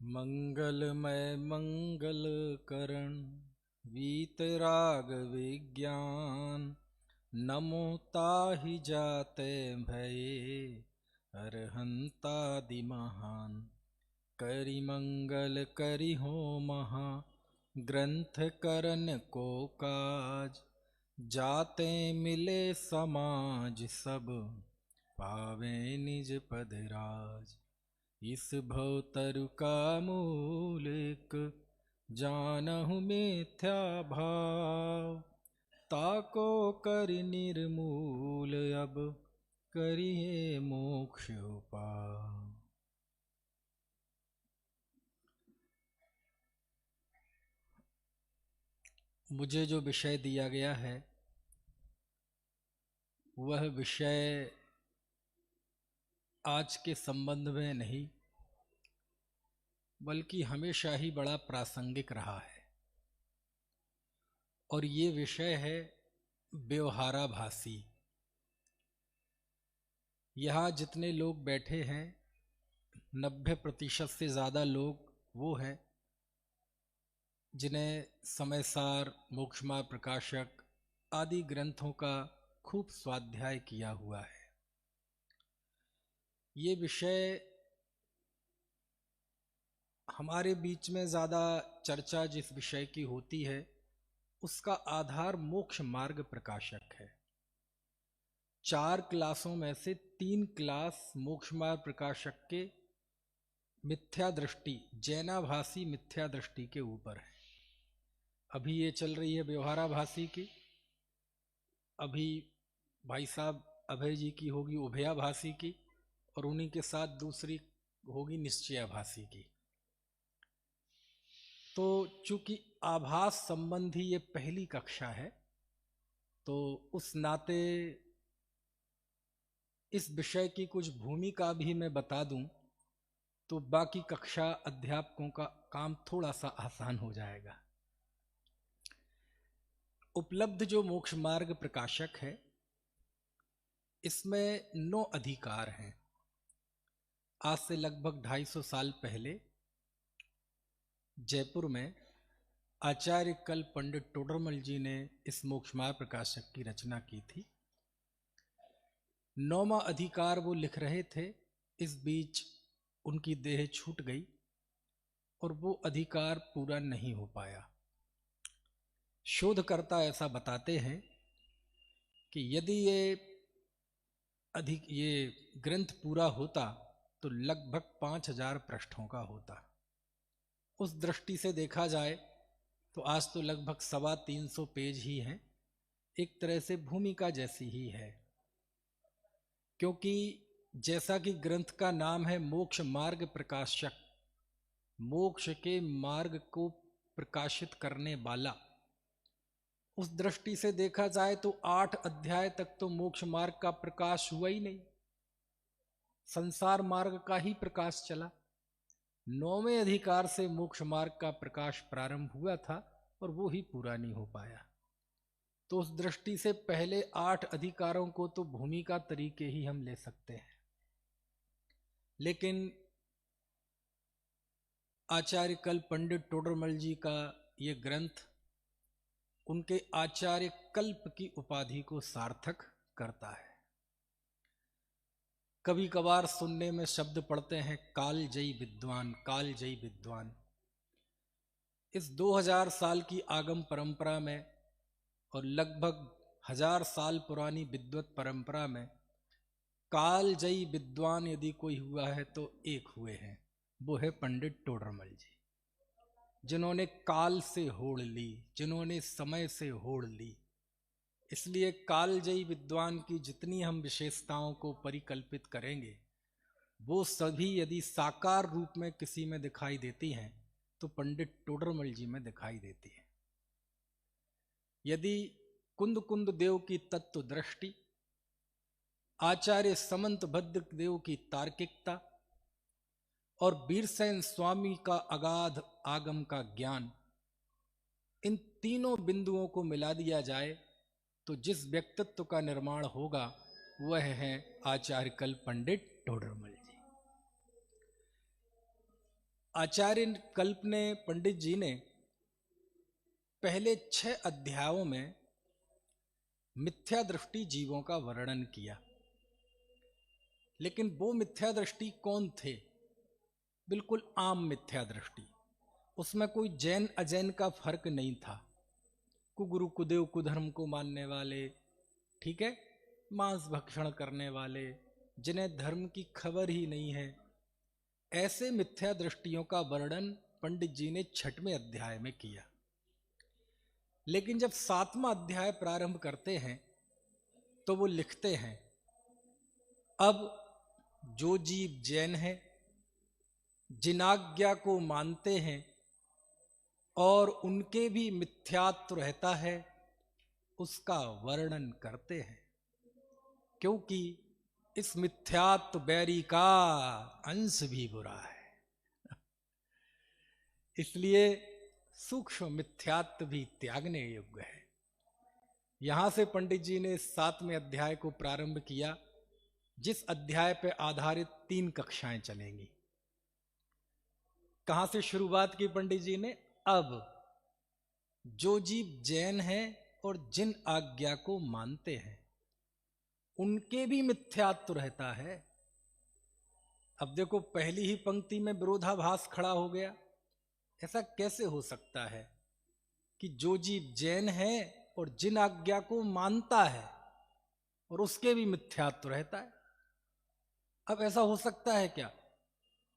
मंगलमय मंगल करण वीतराग विज्ञान। नमो ताहि जाते भये अरहंतादि महान। करि मंगल करि हो महा ग्रंथ करन को काज। जाते मिले समाज सब पावे निज पद राज। इस भवतरु का मूल एक जानहु मिथ्या भाव। ताको करि निर्मूल अब करिए मोक्ष उपाय। मुझे जो विषय दिया गया है वह विषय आज के संबंध में नहीं बल्कि हमेशा ही बड़ा प्रासंगिक रहा है। और ये विषय है व्यवहाराभासी। यहाँ जितने लोग बैठे हैं 90% से ज़्यादा लोग वो हैं जिन्हें समयसार, मोक्षमार्ग प्रकाशक आदि ग्रंथों का खूब स्वाध्याय किया हुआ है। ये विषय हमारे बीच में ज़्यादा चर्चा जिस विषय की होती है उसका आधार मोक्ष मार्ग प्रकाशक है। 4 क्लासों में से 3 क्लास मोक्ष मार्ग प्रकाशक के मिथ्या दृष्टि, जैनाभासी मिथ्या दृष्टि के ऊपर है। अभी ये चल रही है व्यवहाराभासी की, अभी भाई साहब अभय जी की होगी उभयाभासी की, और उन्हीं के साथ दूसरी होगी निश्चयाभासी की। तो चूंकि आभास संबंधी ये पहली कक्षा है तो उस नाते इस विषय की कुछ भूमिका भी मैं बता दूं तो बाकी कक्षा अध्यापकों का काम थोड़ा सा आसान हो जाएगा। उपलब्ध जो मोक्ष मार्ग प्रकाशक है इसमें 9 अधिकार हैं। आज से लगभग 250 साल पहले जयपुर में आचार्य कल पंडित टोडरमल जी ने इस मोक्ष मार्ग प्रकाशक की रचना की थी। 9वां अधिकार वो लिख रहे थे, इस बीच उनकी देह छूट गई और वो अधिकार पूरा नहीं हो पाया। शोधकर्ता ऐसा बताते हैं कि यदि ये ग्रंथ पूरा होता तो लगभग 5000 पृष्ठों का होता। उस दृष्टि से देखा जाए तो आज तो लगभग 350 पेज ही हैं। एक तरह से भूमिका जैसी ही है, क्योंकि जैसा कि ग्रंथ का नाम है मोक्ष मार्ग प्रकाशक, मोक्ष के मार्ग को प्रकाशित करने वाला, उस दृष्टि से देखा जाए तो 8 अध्याय तक तो मोक्ष मार्ग का प्रकाश हुआ ही नहीं, संसार मार्ग का ही प्रकाश चला। 9वें अधिकार से मोक्ष मार्ग का प्रकाश प्रारंभ हुआ था और वो ही पूरा नहीं हो पाया। तो उस दृष्टि से पहले 8 अधिकारों को तो भूमिका तरीके ही हम ले सकते हैं, लेकिन आचार्य कल पंडित टोडरमल जी का ये ग्रंथ उनके आचार्य कल्प की उपाधि को सार्थक करता है। कभी कभार सुनने में शब्द पढ़ते हैं कालजयी विद्वान, कालजयी विद्वान। इस 2000 साल की आगम परंपरा में और लगभग 1000 साल पुरानी विद्वत परंपरा में कालजयी विद्वान यदि कोई हुआ है तो एक हुए हैं, वो है पंडित टोडरमल जी, जिन्होंने काल से होड़ ली, जिन्होंने समय से होड़ ली। इसलिए कालजयी विद्वान की जितनी हम विशेषताओं को परिकल्पित करेंगे वो सभी यदि साकार रूप में किसी में दिखाई देती हैं तो पंडित टोडरमल जी में दिखाई देती है। यदि कुंद कुंद देव की तत्व दृष्टि, आचार्य समंत भद्र देव की तार्किकता और बीरसेन स्वामी का अगाध आगम का ज्ञान, इन तीनों बिंदुओं को मिला दिया जाए तो जिस व्यक्तित्व का निर्माण होगा वह है आचार्य कल पंडित टोडरमल जी। आचार्य कल्प ने, पंडित जी ने पहले 6 अध्यायों में मिथ्या दृष्टि जीवों का वर्णन किया। लेकिन वो मिथ्या दृष्टि कौन थे? बिल्कुल आम मिथ्या दृष्टि। उसमें कोई जैन अजैन का फर्क नहीं था। कुगुरु कुदेव कुधर्म को मानने वाले, ठीक है, मांस भक्षण करने वाले, जिन्हें धर्म की खबर ही नहीं है, ऐसे मिथ्या दृष्टियों का वर्णन पंडित जी ने 6वें अध्याय में किया। लेकिन जब 7वां अध्याय प्रारंभ करते हैं तो वो लिखते हैं, अब जो जीव जैन है, जिनाज्ञा को मानते हैं और उनके भी मिथ्यात्व रहता है, उसका वर्णन करते हैं, क्योंकि इस मिथ्यात्व बैरी का अंश भी बुरा है। इसलिए सूक्ष्म मिथ्यात्व भी त्यागने योग्य है। यहां से पंडित जी ने 7वें अध्याय को प्रारंभ किया, जिस अध्याय पर आधारित 3 कक्षाएं चलेंगी। कहां से शुरुआत की पंडित जी ने? अब जो जीव जैन है और जिन आज्ञा को मानते हैं, उनके भी मिथ्यात्व रहता है। अब देखो, पहली ही पंक्ति में विरोधाभास खड़ा हो गया। ऐसा कैसे हो सकता है कि जो जीव जैन है और जिन आज्ञा को मानता है और उसके भी मिथ्यात्व रहता है? अब ऐसा हो सकता है क्या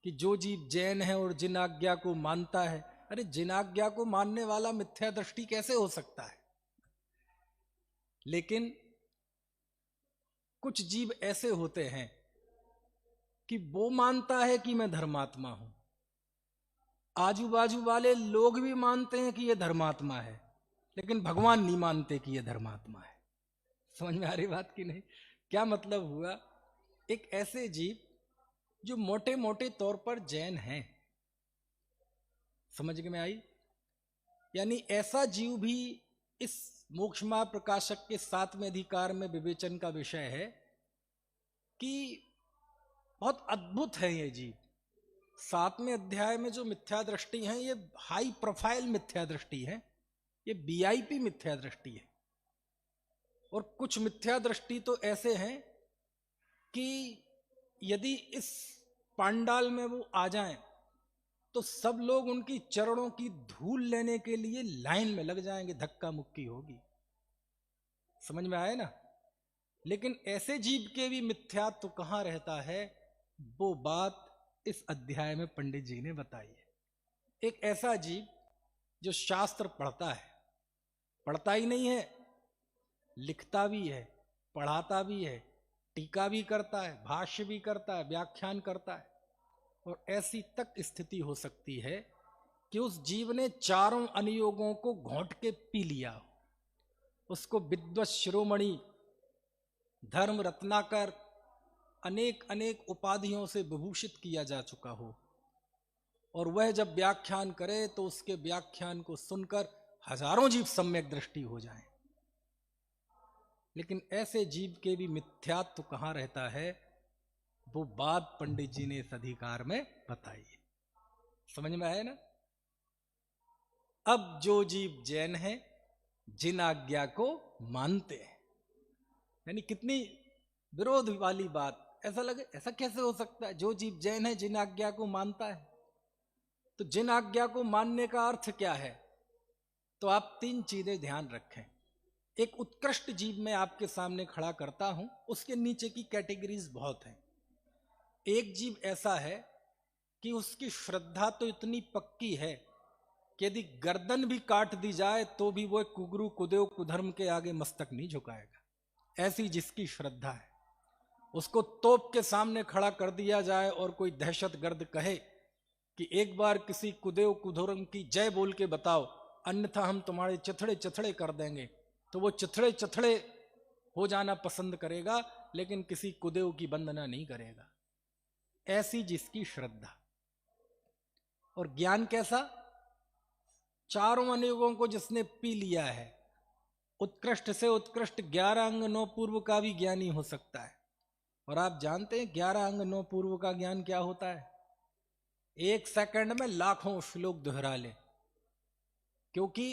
कि जो जीव जैन है और जिन आज्ञा को मानता है? अरे, जिन आज्ञा को मानने वाला मिथ्या दृष्टि कैसे हो सकता है? लेकिन कुछ जीव ऐसे होते हैं कि वो मानता है कि मैं धर्मात्मा हूं, आजू बाजू वाले लोग भी मानते हैं कि ये धर्मात्मा है, लेकिन भगवान नहीं मानते कि ये धर्मात्मा है। समझ में आ रही बात की नहीं? क्या मतलब हुआ? एक ऐसे जीव जो मोटे मोटे तौर पर जैन हैं, समझ में आई? यानी ऐसा जीव भी इस मोक्षमा प्रकाशक के 7वें अधिकार में विवेचन का विषय है कि बहुत अद्भुत है ये जीव। 7वें अध्याय में जो मिथ्या दृष्टि है, ये हाई प्रोफाइल मिथ्या दृष्टि है, ये वीआईपी मिथ्या दृष्टि है। और कुछ मिथ्या दृष्टि तो ऐसे हैं कि यदि इस पांडाल में वो आ जाएं तो सब लोग उनकी चरणों की धूल लेने के लिए लाइन में लग जाएंगे, धक्का मुक्की होगी। समझ में आए ना? लेकिन ऐसे जीव के भी मिथ्यात्व कहां रहता है, वो बात इस अध्याय में पंडित जी ने बताई है। एक ऐसा जीव जो शास्त्र पढ़ता है, पढ़ता ही नहीं है, लिखता भी है, पढ़ाता भी है, टीका भी करता है, भाष्य भी करता है, व्याख्यान करता है, और ऐसी तक स्थिति हो सकती है कि उस जीव ने 4 अनुयोगों को घोंट के पी लिया हो, उसको विद्वत शिरोमणि, धर्म रत्नाकर, अनेक अनेक उपाधियों से विभूषित किया जा चुका हो, और वह जब व्याख्यान करे तो उसके व्याख्यान को सुनकर हजारों जीव सम्यक दृष्टि हो जाएं। लेकिन ऐसे जीव के भी मिथ्यात्व कहां रहता है, वो बात पंडित जी ने इस अधिकार में बताई है। समझ में आया ना? अब जो जीव जैन है, जिन आज्ञा को मानते हैं, यानी कितनी विरोध वाली बात। ऐसा लगे, ऐसा कैसे हो सकता है? जो जीव जैन है, जिन आज्ञा को मानता है, तो जिन आज्ञा को मानने का अर्थ क्या है? तो आप 3 चीजें ध्यान रखें। एक उत्कृष्ट जीव मैं आपके सामने खड़ा करता हूं, उसके नीचे की कैटेगरीज बहुत हैं। एक जीव ऐसा है कि उसकी श्रद्धा तो इतनी पक्की है कि यदि गर्दन भी काट दी जाए तो भी वो कुगुरु कुदेव कुधर्म के आगे मस्तक नहीं झुकाएगा। ऐसी जिसकी श्रद्धा है, उसको तोप के सामने खड़ा कर दिया जाए और कोई दहशतगर्द कहे कि एक बार किसी कुदेव कुधर्म की जय बोल के बताओ, अन्यथा हम तुम्हारे चिथड़े चिथड़े कर देंगे, तो वो चिथड़े चिथड़े हो जाना पसंद करेगा, लेकिन किसी कुदेव की वंदना नहीं करेगा। ऐसी जिसकी श्रद्धा। और ज्ञान कैसा? 4 अनुयोगों को जिसने पी लिया है, उत्कृष्ट से उत्कृष्ट 11 अंग 9 पूर्व का भी ज्ञानी हो सकता है। और आप जानते हैं 11 अंग 9 पूर्व का ज्ञान क्या होता है? 1 सेकंड में लाखों श्लोक दोहरा ले, क्योंकि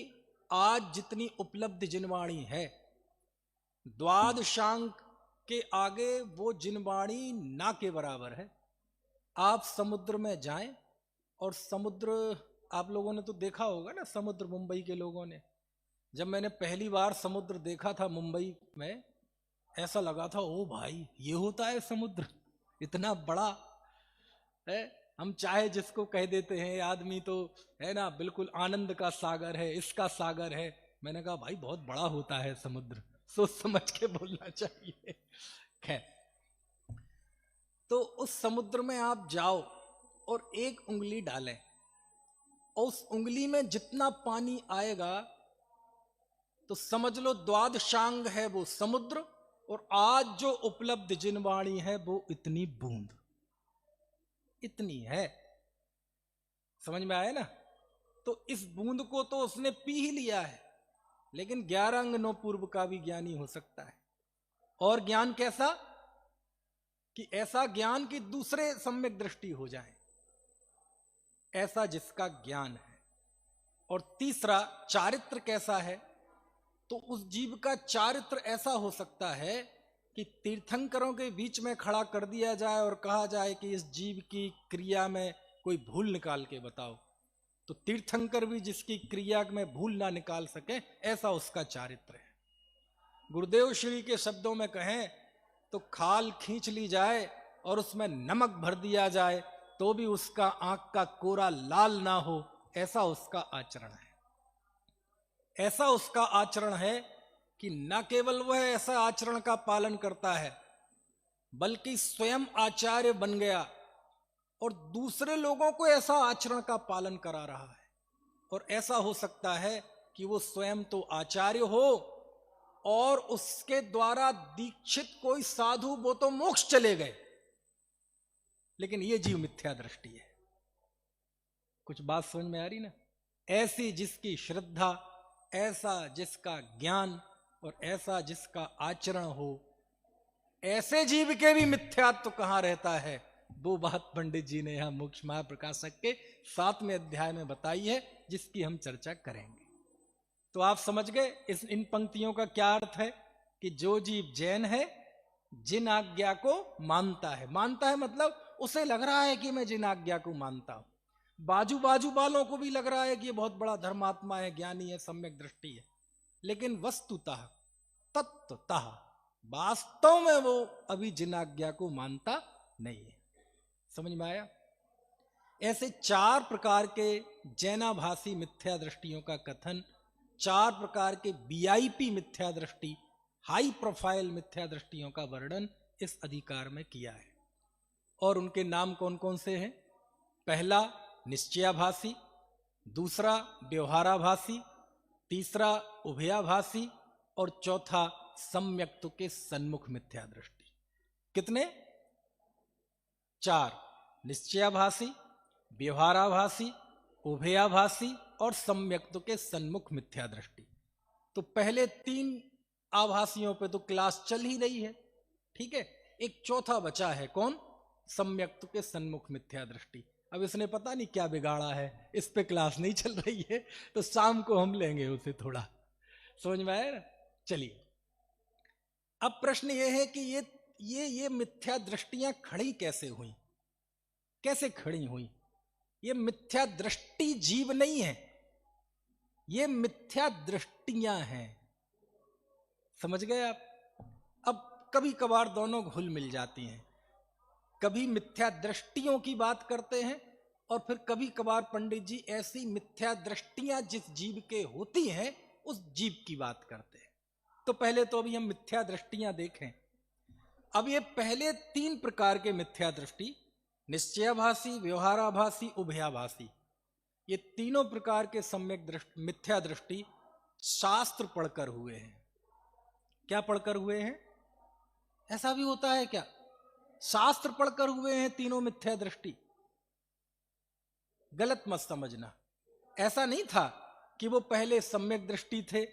आज जितनी उपलब्ध जिनवाणी है, द्वादशांक के आगे वो जिनवाणी ना के बराबर है। आप समुद्र में जाएं, और समुद्र आप लोगों ने तो देखा होगा ना, समुद्र मुंबई के लोगों ने, जब मैंने पहली बार समुद्र देखा था मुंबई में, ऐसा लगा था ओ भाई ये होता है समुद्र, इतना बड़ा है। हम चाहे जिसको कह देते हैं आदमी तो है ना, बिल्कुल आनंद का सागर है, इसका सागर है। मैंने कहा भाई बहुत बड़ा होता है समुद्र, सोच समझ के बोलना चाहिए। खैर, तो उस समुद्र में आप जाओ और 1 उंगली डालें, और उस उंगली में जितना पानी आएगा तो समझ लो द्वादशांग है वो समुद्र, और आज जो उपलब्ध जिनवाणी है वो इतनी बूंद, इतनी है। समझ में आया ना? तो इस बूंद को तो उसने पी ही लिया है, लेकिन 11 अंगनों पूर्व का भी ज्ञानी हो सकता है। और ज्ञान कैसा? कि ऐसा ज्ञान कि दूसरे सम्यक दृष्टि हो जाए, ऐसा जिसका ज्ञान है। और तीसरा, चारित्र कैसा है? तो उस जीव का चारित्र ऐसा हो सकता है कि तीर्थंकरों के बीच में खड़ा कर दिया जाए और कहा जाए कि इस जीव की क्रिया में कोई भूल निकाल के बताओ, तो तीर्थंकर भी जिसकी क्रिया में भूल ना निकाल सके, ऐसा उसका चारित्र है। गुरुदेव श्री के शब्दों में कहें तो खाल खींच ली जाए और उसमें नमक भर दिया जाए तो भी उसका आंख का कोरा लाल ना हो, ऐसा उसका आचरण है। ऐसा उसका आचरण है कि न केवल वह ऐसा आचरण का पालन करता है, बल्कि स्वयं आचार्य बन गया और दूसरे लोगों को ऐसा आचरण का पालन करा रहा है। और ऐसा हो सकता है कि वो स्वयं तो आचार्य हो और उसके द्वारा दीक्षित कोई साधु वो तो मोक्ष चले गए, लेकिन ये जीव मिथ्या दृष्टि है। कुछ बात समझ में आ रही ना? ऐसी जिसकी श्रद्धा, ऐसा जिसका ज्ञान और ऐसा जिसका आचरण हो, ऐसे जीव के भी मिथ्यात्व कहां रहता है, वो बात पंडित जी ने यहां मोक्ष महाप्रकाशक के 7वें अध्याय में बताई है, जिसकी हम चर्चा करेंगे। तो आप समझ गए इन पंक्तियों का क्या अर्थ है? कि जो जीव जैन है, जिन आज्ञा को मानता है, मानता है मतलब उसे लग रहा है कि मैं जिन आज्ञा को मानता हूं, बाजू वालों को भी लग रहा है कि ये बहुत बड़ा धर्मात्मा है, ज्ञानी है, सम्यक दृष्टि है, लेकिन वस्तुतः तत्वतः वास्तव में वो अभी जिन आज्ञा को मानता नहीं है। समझ में आया? ऐसे 4 प्रकार के जैनाभासी मिथ्या दृष्टियों का कथन, 4 प्रकार के वीआईपी मिथ्या दृष्टि, हाई प्रोफाइल मिथ्या दृष्टियों का वर्णन इस अधिकार में किया है। और उनके नाम कौन कौन से हैं? पहला निश्चयाभासी, दूसरा व्यवहाराभासी, तीसरा उभयाभासी और चौथा सम्यक्त्व के सन्मुख मिथ्या दृष्टि। कितने? 4। निश्चयाभासी, व्यवहाराभासी, उभयाभासी और सम्यक्त्व के सन्मुख मिथ्या दृष्टि। तो पहले 3 आभासियों पे तो क्लास चल ही रही है, ठीक है। एक चौथा बचा है, कौन? सम्यक्त्व के सन्मुख मिथ्या दृष्टि। अब इसने पता नहीं क्या बिगाड़ा है, इस पे क्लास नहीं चल रही है, तो शाम को हम लेंगे उसे थोड़ा। समझ में आया ना? चलिए, अब प्रश्न यह है कि ये मिथ्या दृष्टियां खड़ी कैसे हुई, कैसे खड़ी हुई? ये मिथ्या दृष्टि जीव नहीं है, ये मिथ्या दृष्टियां हैं। समझ गए आप? अब कभी कभार दोनों घुल मिल जाती हैं, कभी मिथ्या दृष्टियों की बात करते हैं और फिर कभी कभार पंडित जी ऐसी मिथ्या दृष्टियां जिस जीव के होती हैं उस जीव की बात करते हैं। तो पहले तो अभी हम मिथ्या दृष्टियां देखें। अब ये पहले 3 प्रकार के मिथ्या दृष्टि, निश्चयाभासी, व्यवहाराभासी, उभयाभासी, ये तीनों प्रकार के सम्यक मिथ्या दृष्टि शास्त्र पढ़कर हुए हैं। क्या पढ़कर हुए हैं? ऐसा भी होता है क्या? शास्त्र पढ़कर हुए हैं तीनों मिथ्या दृष्टि। गलत मत समझना, ऐसा नहीं था कि वो पहले सम्यक दृष्टि थे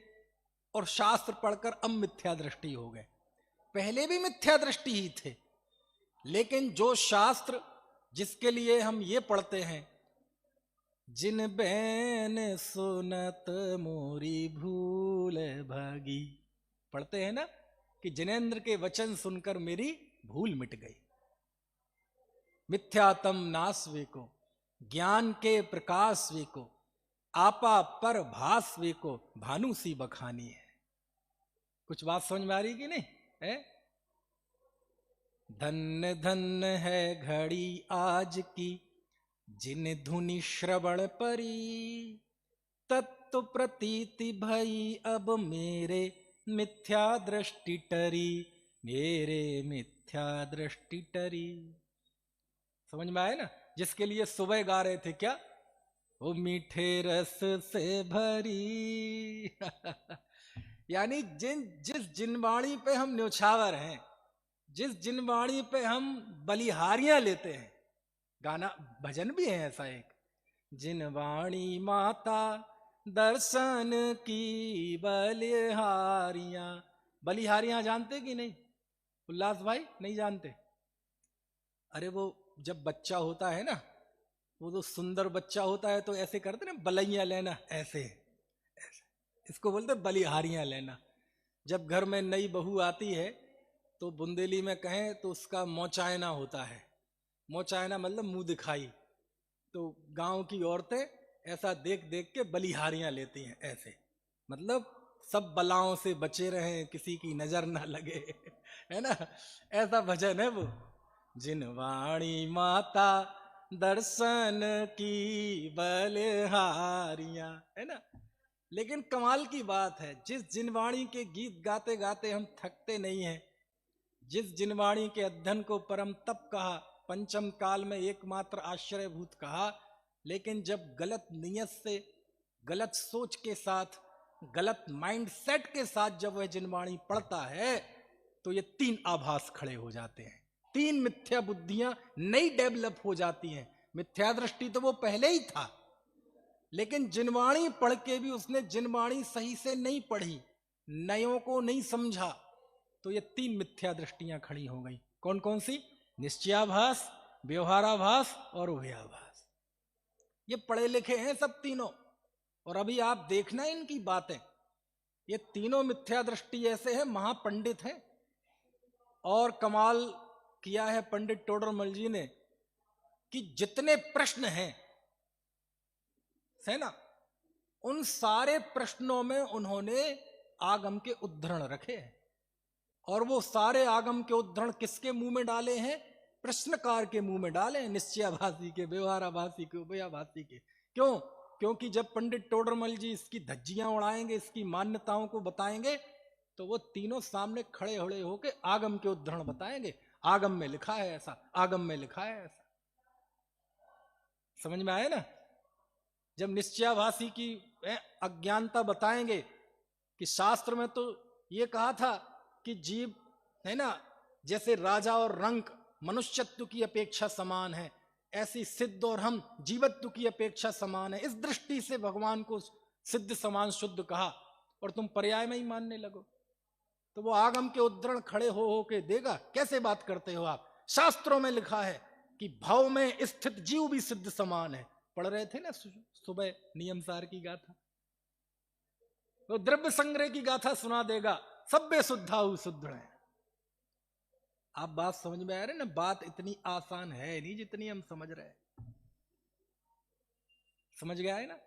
और शास्त्र पढ़कर अब मिथ्या दृष्टि हो गए। पहले भी मिथ्या दृष्टि ही थे, लेकिन जो शास्त्र जिसके लिए हम ये पढ़ते हैं, जिन बैन सुनत मोरी भूल भागी, पढ़ते हैं ना कि जिनेंद्र के वचन सुनकर मेरी भूल मिट गई। मिथ्यातम नासवे को, ज्ञान के प्रकाश वे को, आपा पर भास वे को, भानु सी बखानी है। कुछ बात समझ में आ रही कि नहीं है? धन्य धन्य है घड़ी आज की, जिन धुनि श्रवण परी, तत्व प्रतीति भई अब मेरे मिथ्या दृष्टि टरी, मेरे मिथ्या दृष्टि टरी। समझ में आया ना? जिसके लिए सुबह गा रहे थे क्या, वो मीठे रस से भरी यानी जिस जिनवाणी पे हम न्योछावर हैं, जिस जिनवाणी पे हम बलिहारियां लेते हैं, गाना भजन भी है ऐसा एक, जिनवाणी माता दर्शन की बलिहारियां। बलिहारियां जानते कि नहीं उल्लास भाई? नहीं जानते? अरे वो जब बच्चा होता है ना, वो तो सुंदर बच्चा होता है तो ऐसे करते ना, बलैया लेना, ऐसे इसको बोलते बलिहारियां लेना। जब घर में नई बहू आती है तो बुंदेली में कहें तो उसका मोचायना होता है। मोचायना मतलब मुंह दिखाई। तो गांव की औरतें ऐसा देख देख के बलिहारियां लेती हैं, ऐसे मतलब सब बलाओं से बचे रहें, किसी की नजर ना लगे है ना? ऐसा भजन है वो, जिनवाणी माता दर्शन की बलिहारियां, है ना? लेकिन कमाल की बात है, जिस जिनवाणी के गीत गाते गाते हम थकते नहीं हैं, जिस जिनवाणी के अध्ययन को परम तप कहा, पंचम काल में एकमात्र आश्रयभूत कहा, लेकिन जब गलत नियत से, गलत सोच के साथ, गलत माइंडसेट के साथ जब वह जिनवाणी पढ़ता है तो ये तीन आभास खड़े हो जाते हैं, तीन मिथ्या बुद्धियां नई डेवलप हो जाती हैं। मिथ्या दृष्टि तो वो पहले ही था, लेकिन जिनवाणी पढ़ के भी उसने जिनवाणी सही से नहीं पढ़ी, नयों को नहीं समझा, तो ये तीन मिथ्या दृष्टियां खड़ी हो गई। कौन कौन सी? निश्चयाभास, व्यवहाराभास और उभयाभास। ये पढ़े लिखे हैं सब तीनों, और अभी आप देखना इनकी बातें, ये तीनों मिथ्या दृष्टि ऐसे हैं, महापंडित हैं। और कमाल किया है पंडित टोडरमल जी ने कि जितने प्रश्न हैं है ना, उन सारे प्रश्नों में उन्होंने आगम के उद्धरण रखे हैं। और वो सारे आगम के उद्धरण किसके मुंह में डाले हैं? प्रश्नकार के मुंह में डाले हैं, निश्चयाभासी के, व्यवहाराभासी के, उभयाभासी के। क्यों? क्योंकि जब पंडित टोडरमल जी इसकी धज्जियां उड़ाएंगे, इसकी मान्यताओं को बताएंगे, तो वो तीनों सामने खड़े खड़े होके आगम के उद्धरण बताएंगे। आगम में लिखा है ऐसा, आगम में लिखा है ऐसा। समझ में आया ना? जब निश्चयाभासी की अज्ञानता बताएंगे कि शास्त्र में तो ये कहा था कि जीव है ना, जैसे राजा और रंक मनुष्यत्व की अपेक्षा समान है, ऐसी सिद्ध और हम जीवत्व की अपेक्षा समान है। इस दृष्टि से भगवान को सिद्ध समान शुद्ध कहा, और तुम पर्याय में ही मानने लगो। तो वो आगम के उद्धरण खड़े हो के देगा, कैसे बात करते हो आप? शास्त्रों में लिखा है कि भाव में स्थित जीव भी सिद्ध समान है। पढ़ रहे थे ना सुबह नियमसार की गाथा, तो द्रव्य संग्रह की गाथा सुना देगा, सभ्य शुद्धाहु शुद्ध है। आप बात समझ में आ रहे ना? बात इतनी आसान है नहीं जितनी हम समझ रहे हैं। समझ गया है ना?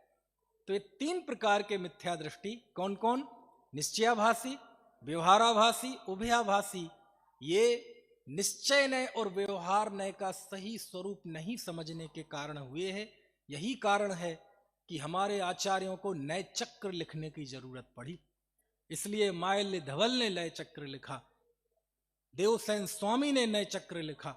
तो ये तीन प्रकार के मिथ्या दृष्टि कौन कौन? निश्चयाभासी, व्यवहाराभासी, उभयाभासी। ये निश्चय नय और व्यवहार नय का सही स्वरूप नहीं समझने के कारण हुए हैं। यही कारण है कि हमारे आचार्यों को नय चक्र लिखने की जरूरत पड़ी। इसलिए माल्य धवल ने नय चक्र लिखा, देवसेन स्वामी ने नय चक्र लिखा।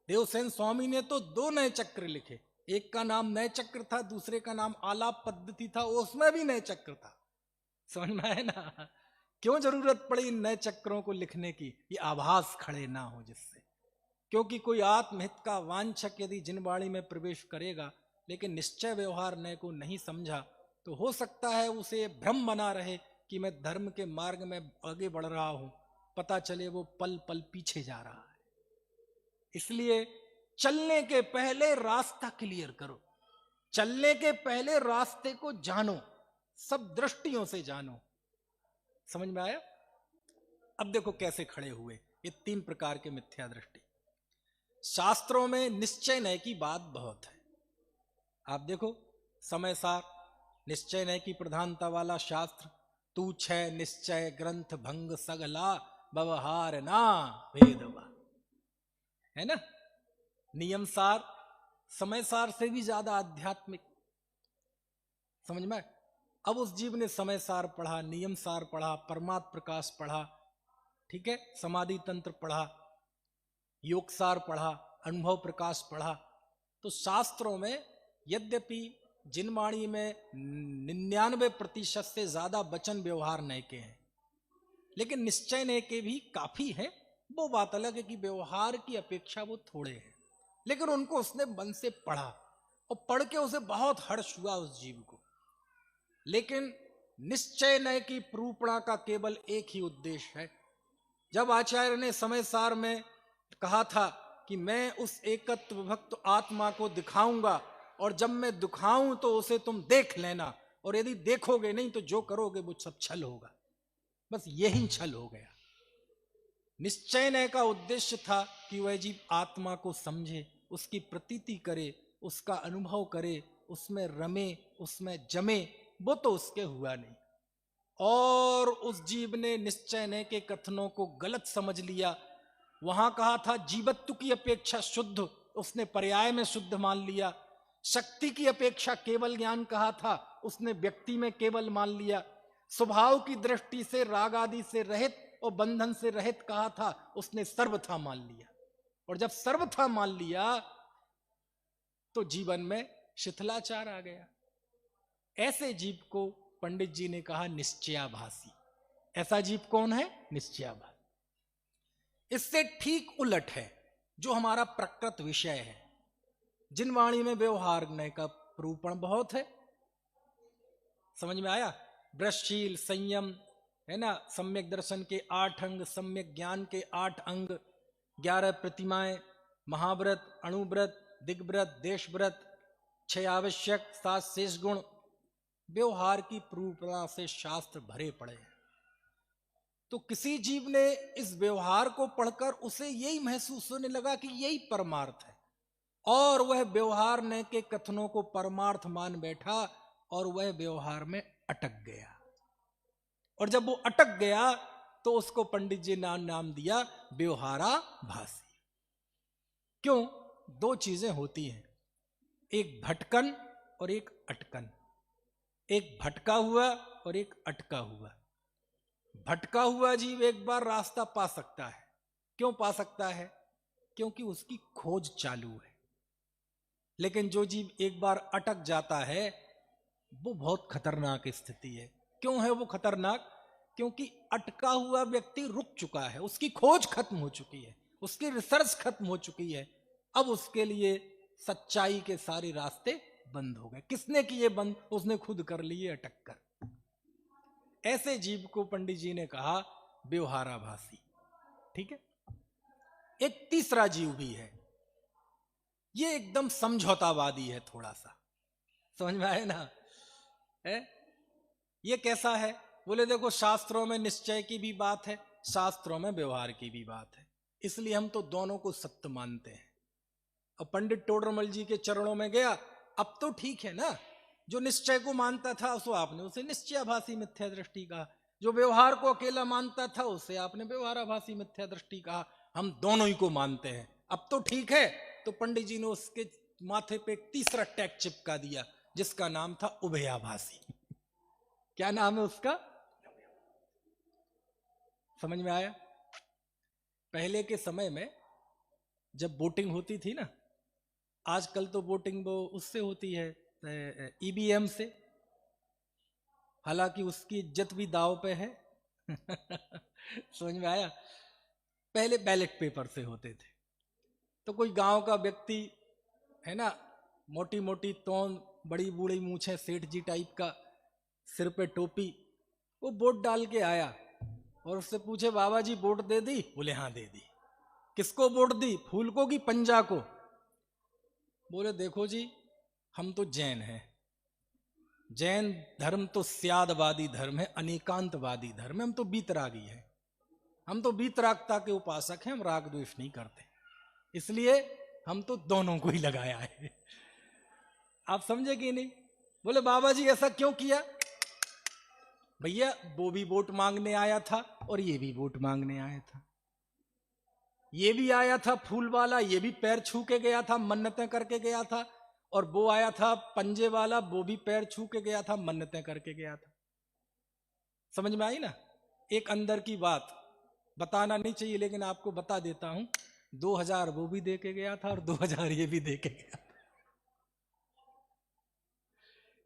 देवसेन स्वामी ने तो दो नय चक्र लिखे, एक का नाम नय चक्र था, दूसरे का नाम आलाप पद्धति था, उसमें भी नय चक्र था। समझ में आया ना? क्यों जरूरत पड़ी इन नए चक्रों को लिखने की? ये आभास खड़े ना हो जिससे, क्योंकि कोई आत्महित का वांछक यदि जिनवाणी में प्रवेश करेगा लेकिन निश्चय व्यवहार नय को नहीं समझा, तो हो सकता है उसे भ्रम बना रहे कि मैं धर्म के मार्ग में आगे बढ़ रहा हूं, पता चले वो पल पल पीछे जा रहा है। इसलिए चलने के पहले रास्ता क्लियर करो, चलने के पहले रास्ते को जानो, सब दृष्टियों से जानो। समझ में आया? अब देखो कैसे खड़े हुए ये 3 प्रकार के मिथ्या दृष्टि। शास्त्रों में निश्चय नय की बात बहुत है। आप देखो समय सार निश्चय नय की प्रधानता वाला शास्त्र, तू छय निश्चय ग्रंथ भंग सगला व्यवहार ना भेदवा, है ना। नियम सार समय सार से भी ज्यादा आध्यात्मिक। समझ में? अब उस जीव ने समय सार पढ़ा, नियम सार पढ़ा, परमात्म प्रकाश पढ़ा, ठीक है, समाधि तंत्र पढ़ा, योग सार पढ़ा, अनुभव प्रकाश पढ़ा। तो शास्त्रों में यद्यपि जिनवाणी में 99% से ज्यादा वचन व्यवहार नय के हैं, लेकिन निश्चय नय के भी काफी हैं। वो बात अलग है कि व्यवहार की अपेक्षा वो थोड़े हैं, लेकिन उनको उसने मन से पढ़ा और पढ़ के उसे बहुत हर्ष हुआ उस जीव को। लेकिन निश्चय नय की प्रूपणा का केवल एक ही उद्देश्य है। जब आचार्य ने समय सार में कहा था कि मैं उस एकत्व भक्त आत्मा को दिखाऊंगा, और जब मैं दिखाऊं तो उसे तुम देख लेना, और यदि देखोगे नहीं तो जो करोगे वो सब छल होगा, बस यही छल हो गया। निश्चय नय का उद्देश्य था कि वह जीव आत्मा को समझे, उसकी प्रतीति करे, उसका अनुभव करे, उसमें रमे, उसमें जमे। वो तो उसके हुआ नहीं, और उस जीव ने निश्चय नय के कथनों को गलत समझ लिया। वहां कहा था जीवत्व की अपेक्षा शुद्ध, उसने पर्याय में शुद्ध मान लिया। शक्ति की अपेक्षा केवल ज्ञान कहा था, उसने व्यक्ति में केवल मान लिया। स्वभाव की दृष्टि से राग आदि से रहित और बंधन से रहित कहा था, उसने सर्वथा मान लिया। और जब सर्वथा मान लिया तो जीवन में शिथिलाचार आ गया। ऐसे जीव को पंडित जी ने कहा निश्चयाभासी। ऐसा जीव कौन है? निश्चयाभासी। इससे ठीक उलट है जो हमारा प्रकृत विषय है। जिनवाणी में व्यवहार नय का प्रूपण बहुत है। समझ में आया? ब्रशशील, संयम, है ना, सम्यक दर्शन के 8 अंग, सम्यक ज्ञान के 8 अंग, 11 प्रतिमाएं, महाव्रत, अणुव्रत, दिग्व्रत, देशव्रत, 6 आवश्यक, 7 शेष गुण, व्यवहार की प्रूपणा से शास्त्र भरे पड़े हैं। तो किसी जीव ने इस व्यवहार को पढ़कर उसे यही महसूस होने लगा कि यही परमार्थ है, और वह व्यवहार नय के कथनों को परमार्थ मान बैठा, और वह व्यवहार में अटक गया। और जब वो अटक गया तो उसको पंडित जी ने नाम दिया व्यवहाराभासी। क्यों? 2 चीजें होती हैं, एक भटकन और एक अटकन। एक भटका हुआ और एक अटका हुआ। भटका हुआ जीव एक बार रास्ता पा सकता है। क्यों पा सकता है? क्योंकि उसकी खोज चालू है। लेकिन जो जीव एक बार अटक जाता है वो बहुत खतरनाक स्थिति है। क्यों है वो खतरनाक? क्योंकि अटका हुआ व्यक्ति रुक चुका है, उसकी खोज खत्म हो चुकी है, उसकी रिसर्च खत्म हो चुकी है। अब उसके लिए सच्चाई के सारे रास्ते बंद हो गए। किसने किए बंद? उसने खुद कर लिए अटक कर। ऐसे जीव को पंडित जी ने कहा व्यवहाराभासी। ठीक है। एक तीसरा जीव भी है, ये एकदम समझौतावादी है थोड़ा सा। समझ में आए ना? है? ये कैसा है? बोले देखो शास्त्रों में निश्चय की भी बात है, शास्त्रों में व्यवहार की भी बात है, इसलिए हम तो दोनों को सत्य मानते हैं। अब पंडित टोडरमल जी के चरणों में गया, अब तो ठीक है ना, जो निश्चय को मानता था उसको आपने उसे निश्चयाभासी मिथ्या दृष्टि कहा, जो व्यवहार को अकेला मानता था उसे आपने व्यवहाराभासी मिथ्या दृष्टि कहा। हम दोनों ही को मानते हैं, अब तो ठीक है। तो पंडित जी ने उसके माथे पे एक तीसरा टैग चिपका दिया जिसका नाम था उभयाभासी। क्या नाम है उसका? समझ में आया? पहले के समय में जब वोटिंग होती थी ना, आजकल तो वोटिंग वो उससे होती है ईवीएम से, हालांकि उसकी इज्जत भी दांव पे है। समझ में आया? पहले बैलेट पेपर से होते थे। तो कोई गांव का व्यक्ति है ना, मोटी मोटी तौन, बड़ी बूढ़ी मूछें, सेठ जी टाइप का, सिर पे टोपी, वो वोट डाल के आया और उससे पूछे बाबा जी वोट दे दी? बोले हाँ दे दी। किसको वोट दी? फूल को कि पंजा को? बोले देखो जी, हम तो जैन हैं, जैन धर्म तो स्यादवादी धर्म है, अनेकांतवादी धर्म है, हम तो बीतरागी हैं, हम तो बीतरागता के उपासक हैं, हम राग द्वेष नहीं करते, इसलिए हम तो दोनों को ही लगाया है। आप समझे कि नहीं? बोले बाबा जी ऐसा क्यों किया? भैया वो भी वोट मांगने आया था और ये भी वोट मांगने आया था, ये भी आया था फूल वाला, ये भी पैर छू के गया था, मन्नतें करके गया था, और वो आया था पंजे वाला, वो भी पैर छू के गया था, मन्नतें करके गया था। समझ में आई ना? एक अंदर की बात बताना नहीं चाहिए लेकिन आपको बता देता हूं, 2000 वो भी दे के गया था और 2000 ये भी दे के गया था,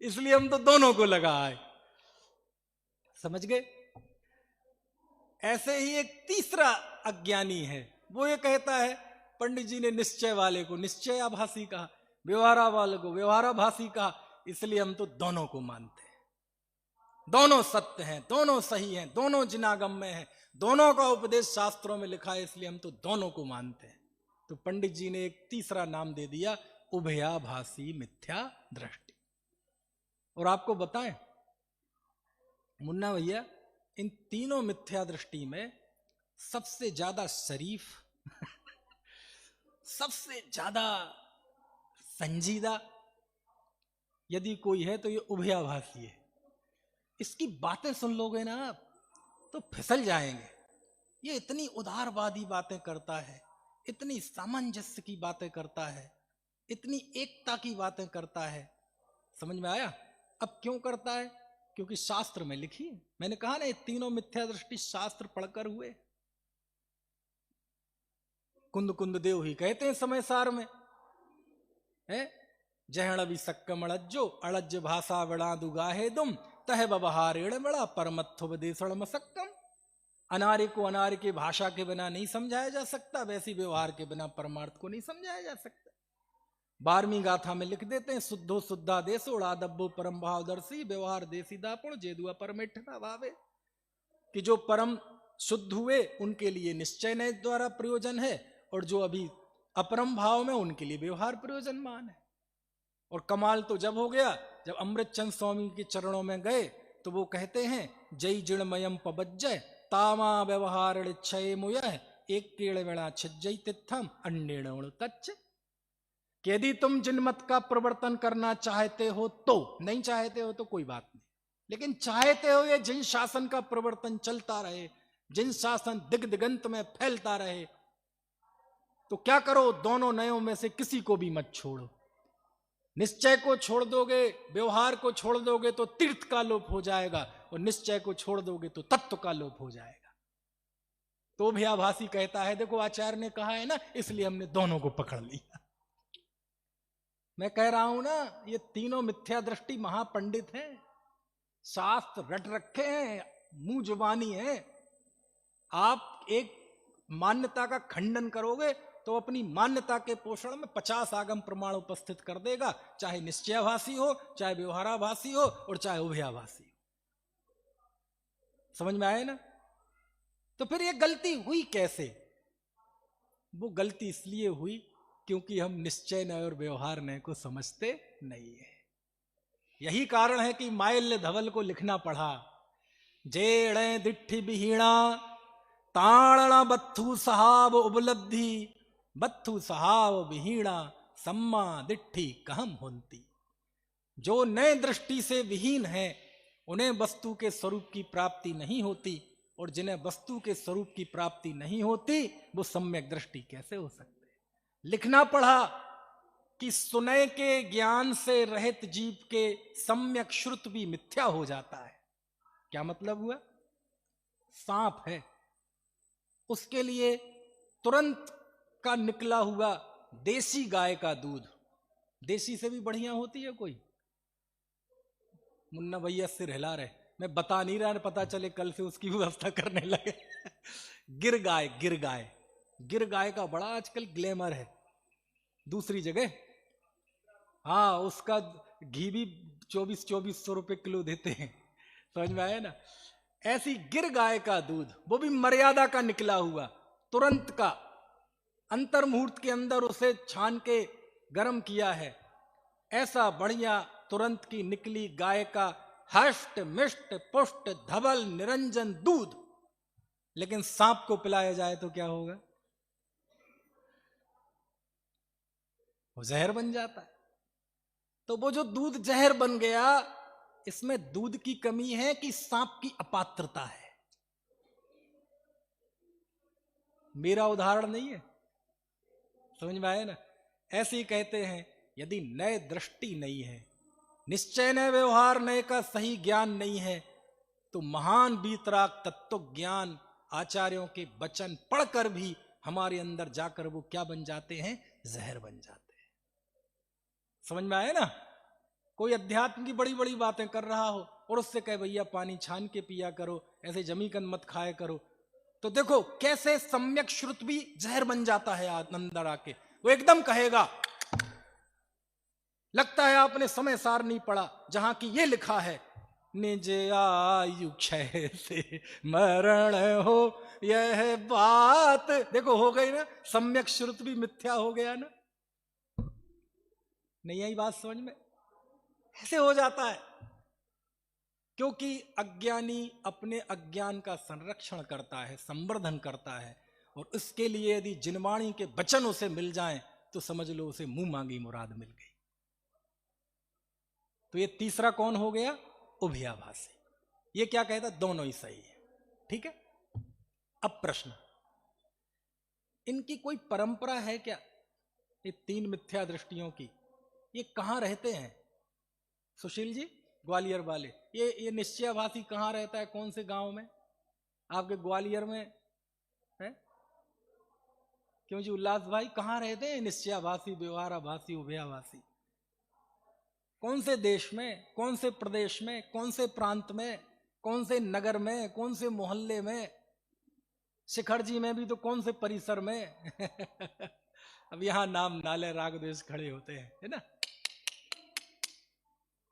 इसलिए हम तो दोनों को लगा है। समझ गए? ऐसे ही एक तीसरा अज्ञानी है, वो ये कहता है पंडित जी ने निश्चय वाले को निश्चयाभासी कहा, व्यवहारा वाले को व्यवहाराभासी कहा, इसलिए हम तो दोनों को मानते हैं, दोनों सत्य हैं, दोनों सही हैं, दोनों जिनागम्य हैं, दोनों का उपदेश शास्त्रों में लिखा है, इसलिए हम तो दोनों को मानते हैं। तो पंडित जी ने एक तीसरा नाम दे दिया, उभयाभासी मिथ्या दृष्टि। और आपको बताएं मुन्ना भैया, इन तीनों मिथ्या दृष्टि में सबसे ज्यादा शरीफ सबसे ज्यादा संजीदा यदि कोई है तो ये उभयाभासी है। इसकी बातें सुन लोगे ना आप तो फिसल जाएंगे। ये इतनी उदारवादी बातें करता है, इतनी सामंजस्य की बातें करता है, इतनी एकता की बातें करता है। समझ में आया? अब क्यों करता है? क्योंकि शास्त्र में लिखी है। मैंने कहा ना ये तीनों मिथ्या दृष्टि शास्त्र पढ़कर हुए। कुंद कुंद देव ही कहते हैं समय सार में है, जहण भी सक्कम अड़ज्जो अड़ज भाषा बड़ा दुगाहे दुम तह बबहारेण बड़ा परमत्थोपदेशण मसक्कम। अनार्य को अनार्य की भाषा के बिना नहीं समझाया जा सकता, वैसी व्यवहार के बिना परमार्थ को नहीं समझाया जा सकता। 12वीं गाथा में लिख देते हैं, शुद्धो शुद्धा देशो उड़ादब्बो परम भावदर्शी व्यवहार देसी दापुण जेदुआ परमेठना भावे। कि जो परम शुद्ध हुए उनके लिए निश्चय नय द्वारा प्रयोजन है, और जो अभी अपरम भाव में उनके लिए व्यवहार प्रयोजनमान है। और कमाल तो जब हो गया जब अमृतचंद स्वामी के चरणों में गए तो वो कहते हैं, जय जिणमयम पबज्जय तामा व्यवहार क्षय मुयः एक केड़ वेणा छिज्जय तिथम अन्येण तच्च। यदि तुम जिन मत का प्रवर्तन करना चाहते हो तो, नहीं चाहते हो तो कोई बात नहीं, लेकिन चाहते हो ये जिन शासन का प्रवर्तन चलता रहे, जिन शासन दिग दिगंत में फैलता रहे, तो क्या करो, दोनों नयों में से किसी को भी मत छोड़ो। निश्चय को छोड़ दोगे, व्यवहार को छोड़ दोगे तो तीर्थ का लोप हो जाएगा, और निश्चय को छोड़ दोगे तो तत्व का लोप हो जाएगा। तो भयाभासी कहता है, देखो आचार्य ने कहा है ना, इसलिए हमने दोनों को पकड़ लिया। मैं कह रहा हूं ना, ये तीनों मिथ्या दृष्टि महापंडित हैं, शास्त्र रट रखे हैं, मुंह जुबानी है। आप एक मान्यता का खंडन करोगे तो अपनी मान्यता के पोषण में 50 आगम प्रमाण उपस्थित कर देगा, चाहे निश्चयाभासी हो, चाहे व्यवहाराभासी हो, और चाहे उभयाभासी हो। समझ में आए ना? तो फिर ये गलती हुई कैसे? वो गलती इसलिए हुई क्योंकि हम निश्चय नय और व्यवहार नय को समझते नहीं है। यही कारण है कि माल्य धवल को लिखना पड़ा, जेड़ दिट्ठी बिहीणा ताणा बत्थु सहाब उपलब्धि बत्थु सहाव विहीणा सम्मा दिट्ठी कहम होंती। जो नए दृष्टि से विहीन है उन्हें वस्तु के स्वरूप की प्राप्ति नहीं होती, और जिन्हें वस्तु के स्वरूप की प्राप्ति नहीं होती वो सम्यक दृष्टि कैसे हो सकते? लिखना पड़ा कि सुनय के ज्ञान से रहित जीव के सम्यक श्रुत भी मिथ्या हो जाता है। क्या मतलब हुआ? सांप है, उसके लिए तुरंत का निकला हुआ देसी गाय का दूध, देसी से भी बढ़िया होती है कोई? मुन्ना भैया सिर हिला रहे, मैं बता नहीं रहा, पता चले कल से उसकी व्यवस्था करने लगे। गिर गाय, गिर गाय, गिर गाय का बड़ा आजकल ग्लैमर है दूसरी जगह। हाँ, उसका घी भी 2400 रुपए किलो देते हैं। समझ में आया ना? ऐसी गिर गाय का दूध, वो भी मर्यादा का निकला हुआ, तुरंत का, अंतर मुहूर्त के अंदर उसे छान के गरम किया है, ऐसा बढ़िया तुरंत की निकली गाय का हष्ट मिष्ट पुष्ट धवल निरंजन दूध, लेकिन सांप को पिलाया जाए तो क्या होगा? वो जहर बन जाता है। तो वो जो दूध जहर बन गया, इसमें दूध की कमी है कि सांप की अपात्रता है? मेरा उदाहरण नहीं है, समझ में आए ना? ऐसे ही कहते हैं, यदि नए दृष्टि नहीं है, निश्चय नए व्यवहार नए का सही ज्ञान नहीं है, तो महान वीतराग तत्व ज्ञान आचार्यों के वचन पढ़कर भी हमारे अंदर जाकर वो क्या बन जाते हैं? जहर बन जाते हैं। समझ में आए ना? कोई अध्यात्म की बड़ी बड़ी बातें कर रहा हो और उससे कहे भैया पानी छान के पिया करो, ऐसे जमीकंद मत खाया करो, तो देखो कैसे सम्यक श्रुत भी जहर बन जाता है अंदर आके। वो एकदम कहेगा, लगता है आपने समय सार नहीं पढ़ा, जहां की ये लिखा है, निज आयु क्षय से मरण हो यह बात। देखो हो गई ना, सम्यक श्रुत भी मिथ्या हो गया ना। नहीं आई बात समझ में? ऐसे हो जाता है, क्योंकि अज्ञानी अपने अज्ञान का संरक्षण करता है, संवर्धन करता है, और उसके लिए यदि जिनवाणी के वचन उसे मिल जाएं तो समझ लो उसे मुंह मांगी मुराद मिल गई। तो ये तीसरा कौन हो गया? उभयाभासी। ये क्या कहता? दोनों ही सही है। ठीक है। अब प्रश्न, इनकी कोई परंपरा है क्या? ये तीन मिथ्या दृष्टियों की, ये कहां रहते हैं? सुशील जी ग्वालियर वाले, ये निश्चयाभासी कहां रहता है? कौन से गांव में? आपके ग्वालियर में है? क्यों जी उल्लास भाई, कहां रहते हैं निश्चयाभासी, व्यवहाराभासी, उभयाभासी? कौन से देश में, कौन से प्रदेश में, कौन से प्रांत में, कौन से नगर में, कौन से मोहल्ले में? शिखर जी में भी तो कौन से परिसर में? अब यहां नाम नाले राग द्वेष खड़े होते हैं, है ना?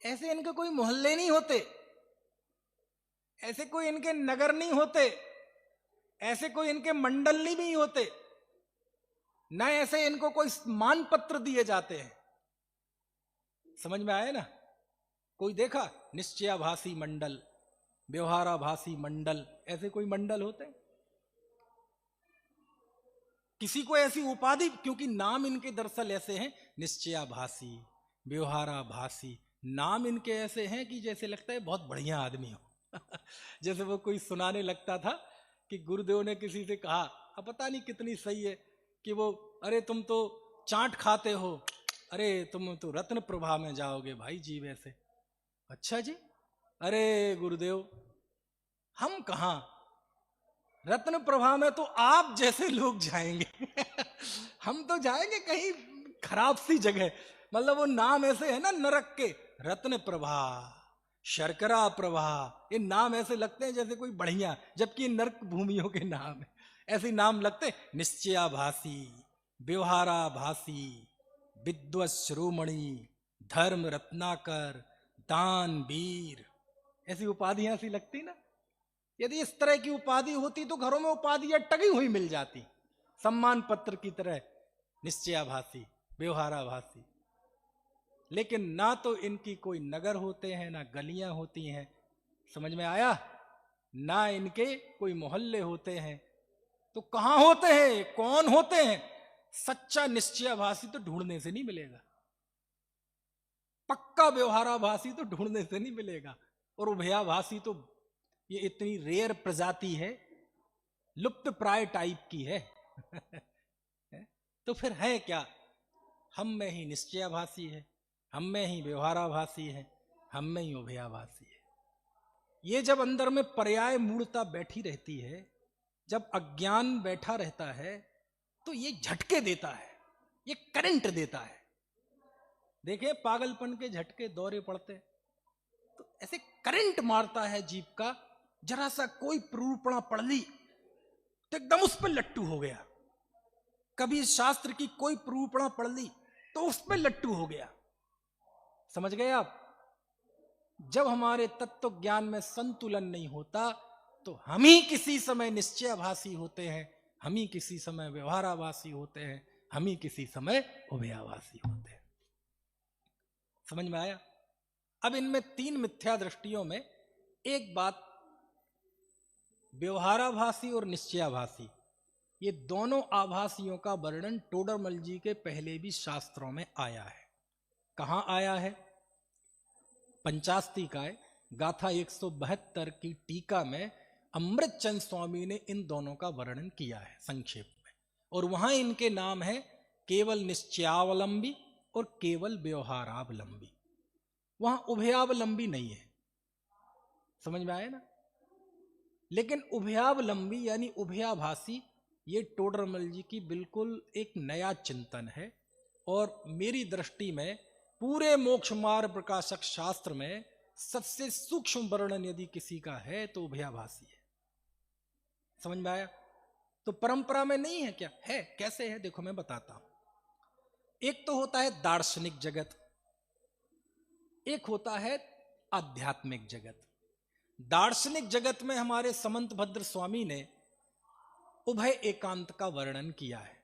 ऐसे इनके कोई मोहल्ले नहीं होते, ऐसे कोई इनके नगर नहीं होते, ऐसे कोई इनके मंडल नहीं होते, न ऐसे इनको कोई मान पत्र दिए जाते हैं। समझ में आए ना? कोई देखा निश्चयाभासी मंडल, व्यवहाराभासी मंडल, ऐसे कोई मंडल होते हैं? किसी को ऐसी उपाधि, क्योंकि नाम इनके दरअसल ऐसे हैं, निश्चयाभासी, व्यवहाराभासी, नाम इनके ऐसे हैं कि जैसे लगता है बहुत बढ़िया आदमी हो। जैसे वो कोई सुनाने लगता था कि गुरुदेव ने किसी से कहा, अब पता नहीं कितनी सही है, कि वो, अरे तुम तो चाट खाते हो, अरे तुम तो रत्न प्रभा में जाओगे भाई जी वैसे। अच्छा जी, अरे गुरुदेव हम कहां, रत्न प्रभा में तो आप जैसे लोग जाएंगे। हम तो जाएंगे कहीं खराब सी जगह, मतलब वो नाम ऐसे है ना नरक के, रत्न प्रभा, शर्करा प्रभा, ये नाम ऐसे लगते हैं जैसे कोई बढ़िया, जबकि नरक भूमियों के नाम है, ऐसे नाम लगते। निश्चयाभासी, व्यवहाराभासी, विद्वत शिरोमणि, धर्म रत्नाकर, दान वीर, ऐसी उपाधियां सी लगती ना। यदि इस तरह की उपाधि होती तो घरों में उपाधियां टगी हुई मिल जाती, सम्मान पत्र की तरह, निश्चयाभासी, व्यवहाराभासी। लेकिन ना तो इनकी कोई नगर होते हैं, ना गलियां होती हैं, समझ में आया? ना इनके कोई मोहल्ले होते हैं, तो कहां होते हैं, कौन होते हैं? सच्चा निश्चयाभासी तो ढूंढने से नहीं मिलेगा, पक्का व्यवहाराभासी तो ढूंढने से नहीं मिलेगा, और उभयाभासी तो ये इतनी रेयर प्रजाति है, लुप्त प्राय टाइप की है। तो फिर है क्या? हम में ही निश्चयाभासी है, हम में ही व्यवहाराभासी है, हम में ही उभयाभासी है। ये जब अंदर में पर्याय मूढ़ता बैठी रहती है, जब अज्ञान बैठा रहता है, तो ये झटके देता है, ये करंट देता है। देखे पागलपन के झटके दौरे पड़ते, तो ऐसे करंट मारता है जीव का। जरा सा कोई प्रूपणा पढ़ ली तो एकदम उस पर लट्टू हो गया, कभी शास्त्र की कोई प्रूपणा पढ़ ली तो उस पर लट्टू हो गया। समझ गए आप? जब हमारे तत्व ज्ञान में संतुलन नहीं होता, तो हम ही किसी समय निश्चयाभासी होते हैं, हम ही किसी समय व्यवहाराभासी होते हैं, हम ही किसी समय उभयाभासी होते हैं। समझ में आया? अब इनमें तीन मिथ्या दृष्टियों में एक बात, व्यवहाराभासी और निश्चयाभासी, ये दोनों आभासियों का वर्णन टोडरमल जी के पहले भी शास्त्रों में आया है। कहां आया है? पंचास्तिकाय गाथा 172 की टीका में अमृतचंद स्वामी ने इन दोनों का वर्णन किया है संक्षेप में, और वहां इनके नाम है केवल निश्चयावलंबी और केवल व्यवहारावलंबी। वहां उभयावलंबी नहीं है। समझ में आया ना? लेकिन उभयावलंबी यानी उभयाभासी, ये टोडरमल जी की बिल्कुल एक नया चिंतन है, और मेरी दृष्टि में पूरे मोक्ष मार्ग प्रकाशक शास्त्र में सबसे सूक्ष्म वर्णन यदि किसी का है तो उभयाभासी है। समझ में आया? तो परंपरा में नहीं है क्या? है। कैसे है? देखो मैं बताता हूं। एक तो होता है दार्शनिक जगत, एक होता है आध्यात्मिक जगत। दार्शनिक जगत में हमारे समंत भद्र स्वामी ने उभय एकांत का वर्णन किया है।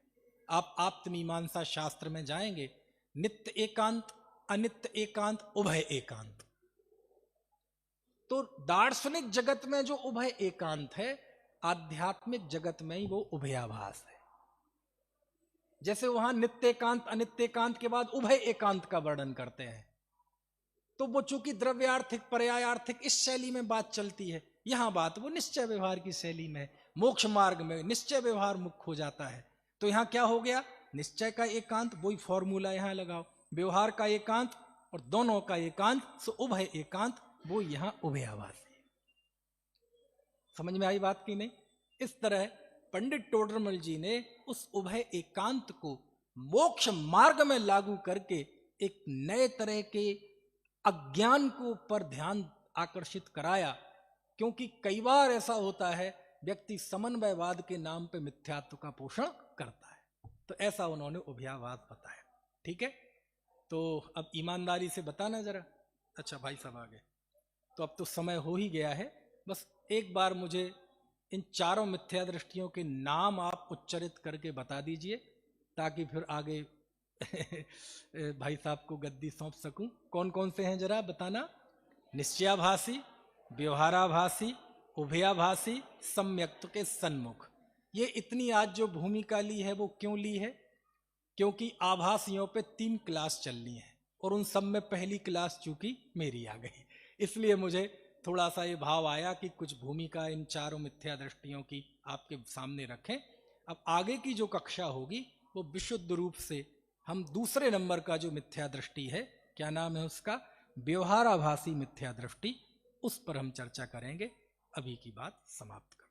आप आप्तमीमांसा शास्त्र में जाएंगे, नित्य एकांत, अनित्य एकांत, उभय एकांत। तो दार्शनिक जगत में जो उभय एकांत है, आध्यात्मिक जगत में ही वो उभयाभास है। जैसे वहां नित्य एकांत अनित्य एकांत के बाद उभय एकांत का वर्णन करते हैं, तो वो चूंकि द्रव्यार्थिक पर्यायार्थिक इस शैली में बात चलती है, यहां बात वो निश्चय व्यवहार की शैली में, मोक्ष मार्ग में निश्चय व्यवहार मुख्य हो जाता है। तो यहां क्या हो गया? निश्चय का एकांत, वही फॉर्मूला यहां लगाओ, व्यवहार का एकांत और दोनों का एकांत, सो उभय एकांत, वो यहां उभयाभास है। समझ में आई बात की नहीं? इस तरह पंडित टोडरमल जी ने उस उभय एकांत को मोक्ष मार्ग में लागू करके एक नए तरह के अज्ञान को ऊपर ध्यान आकर्षित कराया। क्योंकि कई बार ऐसा होता है, व्यक्ति समन्वयवाद के नाम पे मिथ्यात्व का पोषण करता है, तो ऐसा उन्होंने उभयावाद बताया। ठीक है, तो अब ईमानदारी से बताना जरा। अच्छा भाई साहब आ गए, तो अब तो समय हो ही गया है। बस एक बार मुझे इन चारों मिथ्या दृष्टियों के नाम आप उच्चरित करके बता दीजिए, ताकि फिर आगे भाई साहब को गद्दी सौंप सकूं। कौन कौन से हैं जरा बताना? निश्चयाभासी, व्यवहाराभासी, उभयाभासी, सम्यक्त्व के सन्मुख। ये इतनी आज जो भूमिका ली है वो क्यों ली है? क्योंकि आभासियों पे 3 क्लास चलनी है, और उन सब में पहली क्लास चूंकि मेरी आ गई, इसलिए मुझे थोड़ा सा ये भाव आया कि कुछ भूमिका इन चारों मिथ्या दृष्टियों की आपके सामने रखें। अब आगे की जो कक्षा होगी वो विशुद्ध रूप से हम दूसरे नंबर का जो मिथ्या दृष्टि है, क्या नाम है उसका, व्यवहाराभासी मिथ्या दृष्टि, उस पर हम चर्चा करेंगे। अभी की बात समाप्त करें।